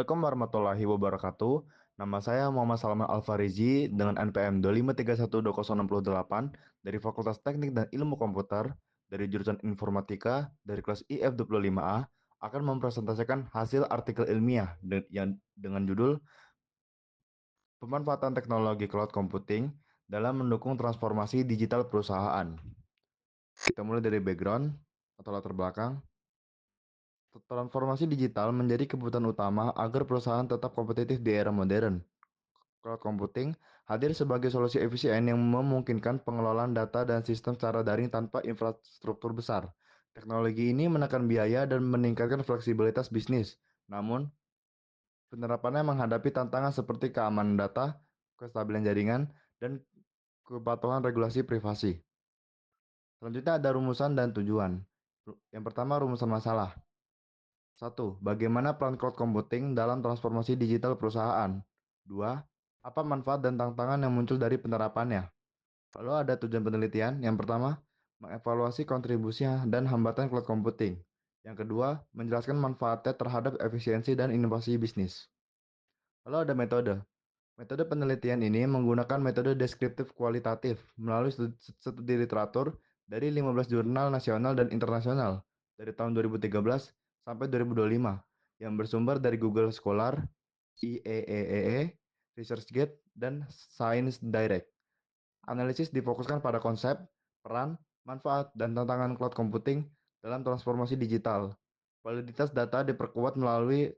Assalamualaikum warahmatullahi wabarakatuh. Nama saya Muhammad Salman Alfarizi dengan NPM 253120608 dari Fakultas Teknik dan Ilmu Komputer dari jurusan Informatika dari kelas IF25A akan mempresentasikan hasil artikel ilmiah yang dengan judul Pemanfaatan Teknologi Cloud Computing dalam mendukung transformasi digital perusahaan. Kita mulai dari background atau latar belakang. Transformasi digital menjadi kebutuhan utama agar perusahaan tetap kompetitif di era modern. Cloud computing hadir sebagai solusi efisien yang memungkinkan pengelolaan data dan sistem secara daring tanpa infrastruktur besar. Teknologi ini menekan biaya dan meningkatkan fleksibilitas bisnis. Namun, penerapannya menghadapi tantangan seperti keamanan data, kestabilan jaringan, dan kepatuhan regulasi privasi. Selanjutnya ada rumusan dan tujuan. Yang pertama, rumusan masalah. 1. Bagaimana peran cloud computing dalam transformasi digital perusahaan? 2. Apa manfaat dan tantangan yang muncul dari penerapannya? Lalu ada tujuan penelitian. Yang pertama, mengevaluasi kontribusi dan hambatan cloud computing. Yang kedua, menjelaskan manfaatnya terhadap efisiensi dan inovasi bisnis. Lalu ada metode. Metode penelitian ini menggunakan metode deskriptif kualitatif melalui studi literatur dari 15 jurnal nasional dan internasional dari tahun 2013 sampai 2025 yang bersumber dari Google Scholar, IEEE, ResearchGate, dan Science Direct. Analisis difokuskan pada konsep, peran, manfaat, dan tantangan cloud computing dalam transformasi digital. Validitas data diperkuat melalui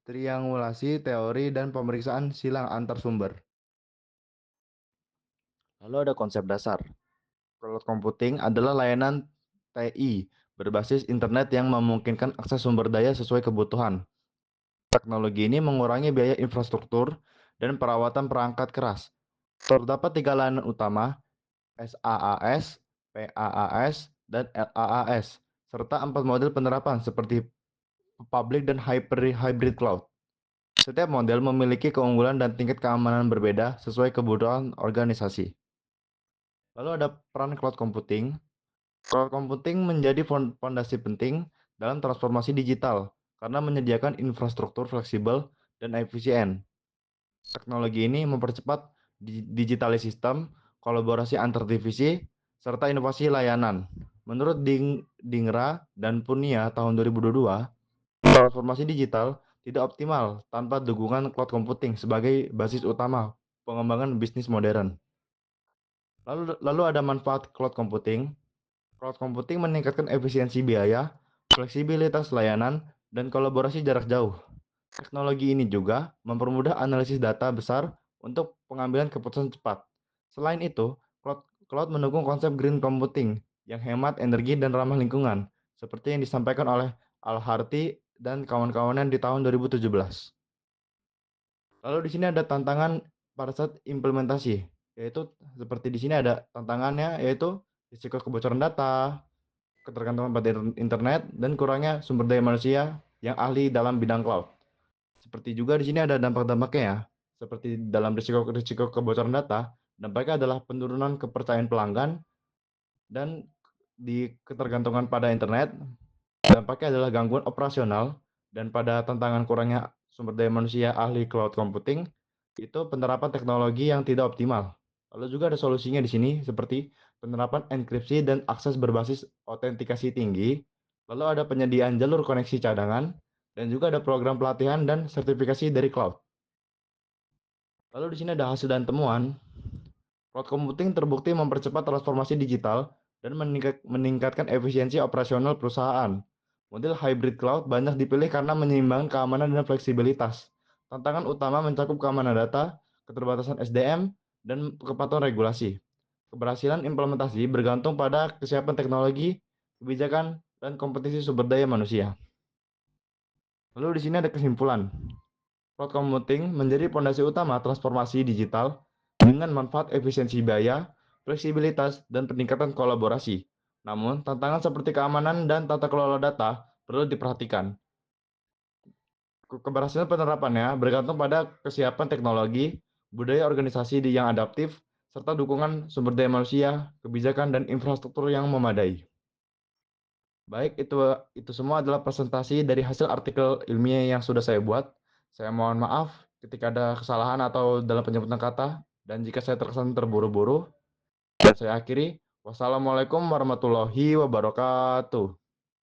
triangulasi teori dan pemeriksaan silang antar sumber. Lalu ada konsep dasar. Cloud computing adalah layanan TI berbasis internet yang memungkinkan akses sumber daya sesuai kebutuhan. Teknologi ini mengurangi biaya infrastruktur dan perawatan perangkat keras. Terdapat tiga layanan utama, SaaS, PaaS, dan LaaS, serta 4 model penerapan seperti public dan hybrid cloud. Setiap model memiliki keunggulan dan tingkat keamanan berbeda sesuai kebutuhan organisasi. Lalu ada peran cloud computing. Cloud computing menjadi fondasi penting dalam transformasi digital karena menyediakan infrastruktur fleksibel dan efisien. Teknologi ini mempercepat digitalisasi sistem, kolaborasi antar divisi, serta inovasi layanan. Menurut Dingra dan Punia tahun 2022, transformasi digital tidak optimal tanpa dukungan cloud computing sebagai basis utama pengembangan bisnis modern. Lalu ada manfaat cloud computing. Cloud computing meningkatkan efisiensi biaya, fleksibilitas layanan, dan kolaborasi jarak jauh. Teknologi ini juga mempermudah analisis data besar untuk pengambilan keputusan cepat. Selain itu, cloud mendukung konsep green computing yang hemat energi dan ramah lingkungan, seperti yang disampaikan oleh Al-Harti dan kawan-kawannya di tahun 2017. Lalu di sini ada tantangan pada saat implementasi, yaitu seperti di sini ada tantangannya yaitu risiko kebocoran data, ketergantungan pada internet, dan kurangnya sumber daya manusia yang ahli dalam bidang cloud. Seperti juga di sini ada dampak-dampaknya ya, seperti dalam risiko kebocoran data, dampaknya adalah penurunan kepercayaan pelanggan dan di ketergantungan pada internet, dampaknya adalah gangguan operasional dan pada tantangan kurangnya sumber daya manusia ahli cloud computing, itu penerapan teknologi yang tidak optimal. Lalu juga ada solusinya di sini seperti penerapan enkripsi dan akses berbasis autentikasi tinggi, lalu ada penyediaan jalur koneksi cadangan, dan juga ada program pelatihan dan sertifikasi dari cloud. Lalu di sini ada hasil dan temuan. Cloud computing terbukti mempercepat transformasi digital dan meningkatkan efisiensi operasional perusahaan. Model hybrid cloud banyak dipilih karena menyeimbangkan keamanan dan fleksibilitas. Tantangan utama mencakup keamanan data, keterbatasan SDM, dan kepatuhan regulasi. Keberhasilan implementasi bergantung pada kesiapan teknologi, kebijakan, dan kompetisi sumber daya manusia. Lalu di sini ada kesimpulan. Cloud computing menjadi fondasi utama transformasi digital dengan manfaat efisiensi biaya, fleksibilitas, dan peningkatan kolaborasi. Namun, tantangan seperti keamanan dan tata kelola data perlu diperhatikan. Keberhasilan penerapannya bergantung pada kesiapan teknologi, budaya organisasi yang adaptif, serta dukungan sumber daya manusia, kebijakan, dan infrastruktur yang memadai. Baik, itu semua adalah presentasi dari hasil artikel ilmiah yang sudah saya buat. Saya mohon maaf ketika ada kesalahan atau dalam penyebutan kata, dan jika saya terkesan terburu-buru, dan saya akhiri. Wassalamualaikum warahmatullahi wabarakatuh.